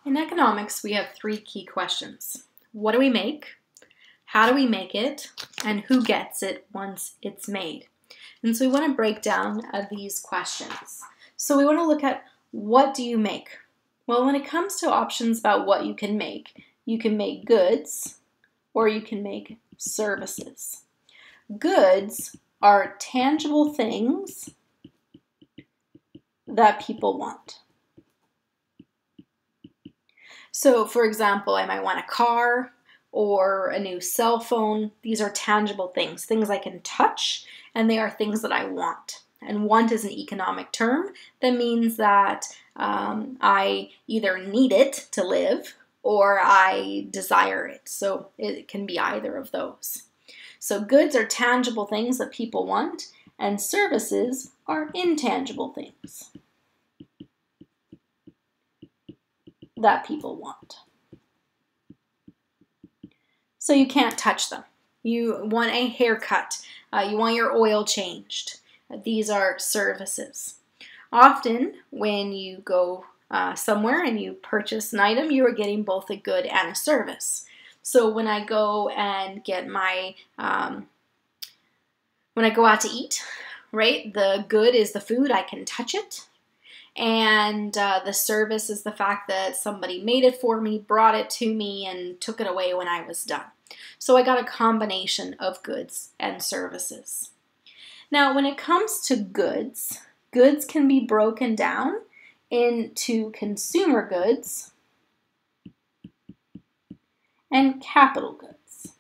In economics, we have three key questions. What do we make? How do we make it? And who gets it once it's made? And so we want to break down these questions. So we want to look at, what do you make? Well, when it comes to options about what you can make goods or you can make services. Goods are tangible things that people want. So, for example, I might want a car or a new cell phone. These are tangible things I can touch, and they are things that I want. And want is an economic term that means that I either need it to live or I desire it. So it can be either of those. So goods are tangible things that people want, and services are intangible things that people want. So you can't touch them. You want a haircut. You want your oil changed. These are services. Often when you go somewhere and you purchase an item, you are getting both a good and a service. So when I go and get my, when I go out to eat, right, the good is the food, I can touch it. And the service is the fact that somebody made it for me, brought it to me, and took it away when I was done. So I got a combination of goods and services. Now, when it comes to goods, goods can be broken down into consumer goods and capital goods.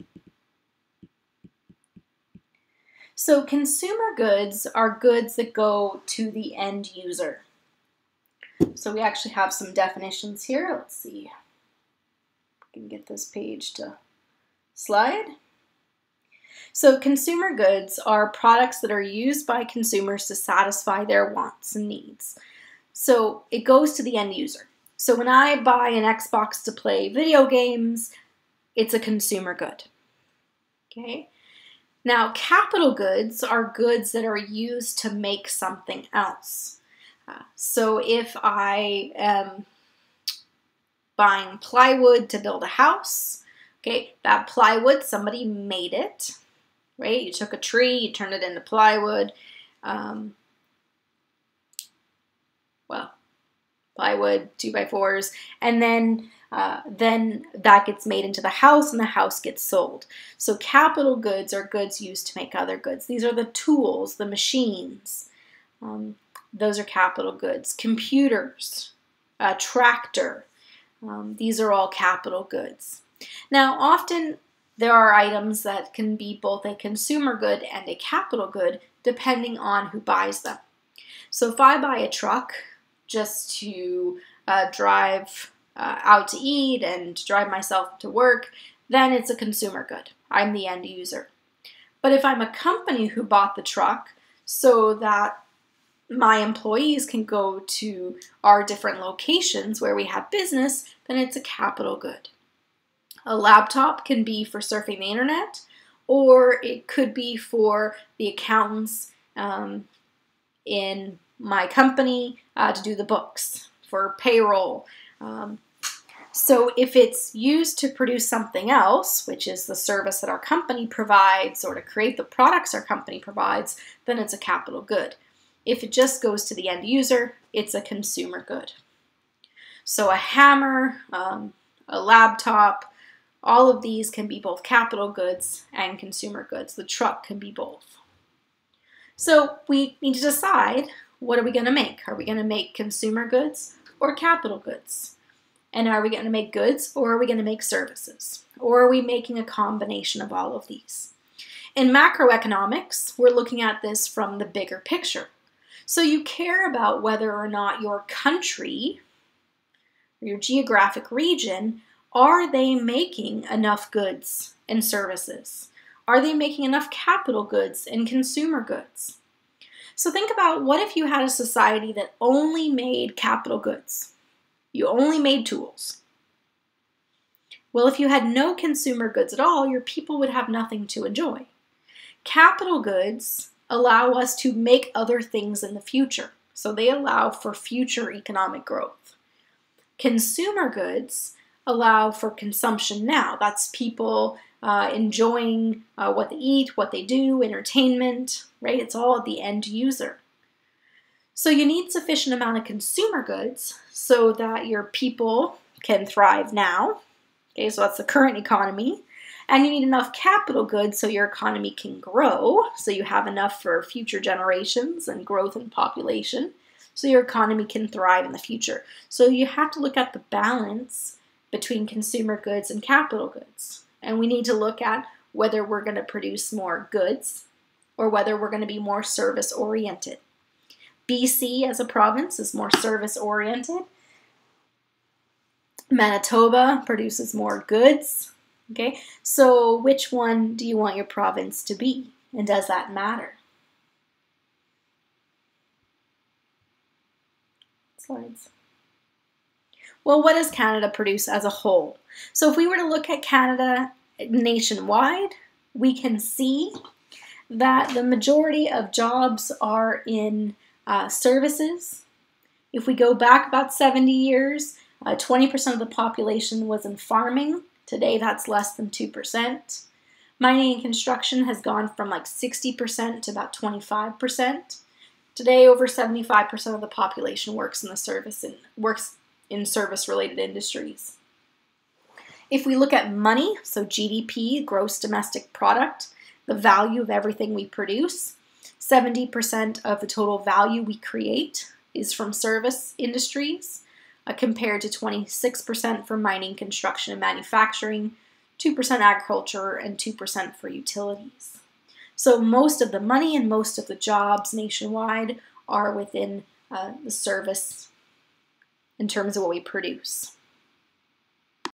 So consumer goods are goods that go to the end user. So we actually have some definitions here. Let's see if we can get this page to slide. So consumer goods are products that are used by consumers to satisfy their wants and needs. So it goes to the end user. So when I buy an Xbox to play video games, it's a consumer good. Okay? Now, capital goods are goods that are used to make something else. So if I am buying plywood to build a house, okay, that plywood, somebody made it, right? You took a tree, you turned it into plywood. Plywood, 2x4s, and then that gets made into the house, and the house gets sold. So capital goods are goods used to make other goods. These are the tools, the machines. Those are capital goods. Computers, a tractor, these are all capital goods. Now, often there are items that can be both a consumer good and a capital good, depending on who buys them. So if I buy a truck just to drive out to eat and drive myself to work, then it's a consumer good. I'm the end user. But if I'm a company who bought the truck so that my employees can go to our different locations where we have business, then it's a capital good. A laptop can be for surfing the internet, or it could be for the accountants in my company to do the books, for payroll. So if it's used to produce something else, which is the service that our company provides, or to create the products our company provides, then it's a capital good. If it just goes to the end user, it's a consumer good. So a hammer, a laptop, all of these can be both capital goods and consumer goods. The truck can be both. So we need to decide, what are we going to make? Are we going to make consumer goods or capital goods? And are we going to make goods, or are we going to make services? Or are we making a combination of all of these? In macroeconomics, we're looking at this from the bigger picture. So you care about whether or not your country, or your geographic region, are they making enough goods and services? Are they making enough capital goods and consumer goods? So think about, what if you had a society that only made capital goods? You only made tools. Well, if you had no consumer goods at all, your people would have nothing to enjoy. Capital goods allow us to make other things in the future. So they allow for future economic growth. Consumer goods allow for consumption now. That's people enjoying what they eat, what they do, entertainment, right? It's all at the end user. So you need sufficient amount of consumer goods so that your people can thrive now. Okay, so that's the current economy. And you need enough capital goods so your economy can grow, so you have enough for future generations and growth in population, so your economy can thrive in the future. So you have to look at the balance between consumer goods and capital goods. And we need to look at whether we're going to produce more goods or whether we're going to be more service-oriented. BC as a province is more service-oriented. Manitoba produces more goods. Okay, so which one do you want your province to be? And does that matter? Slides. Well, what does Canada produce as a whole? So if we were to look at Canada nationwide, we can see that the majority of jobs are in services. If we go back about 70 years, 20% of the population was in farming. Today, that's less than 2%. Mining and construction has gone from like 60% to about 25%. Today, over 75% of the population works in service-related industries. If we look at money, so GDP, gross domestic product, the value of everything we produce, 70% of the total value we create is from service industries, compared to 26% for mining, construction, and manufacturing, 2% agriculture, and 2% for utilities. So most of the money and most of the jobs nationwide are within the service in terms of what we produce.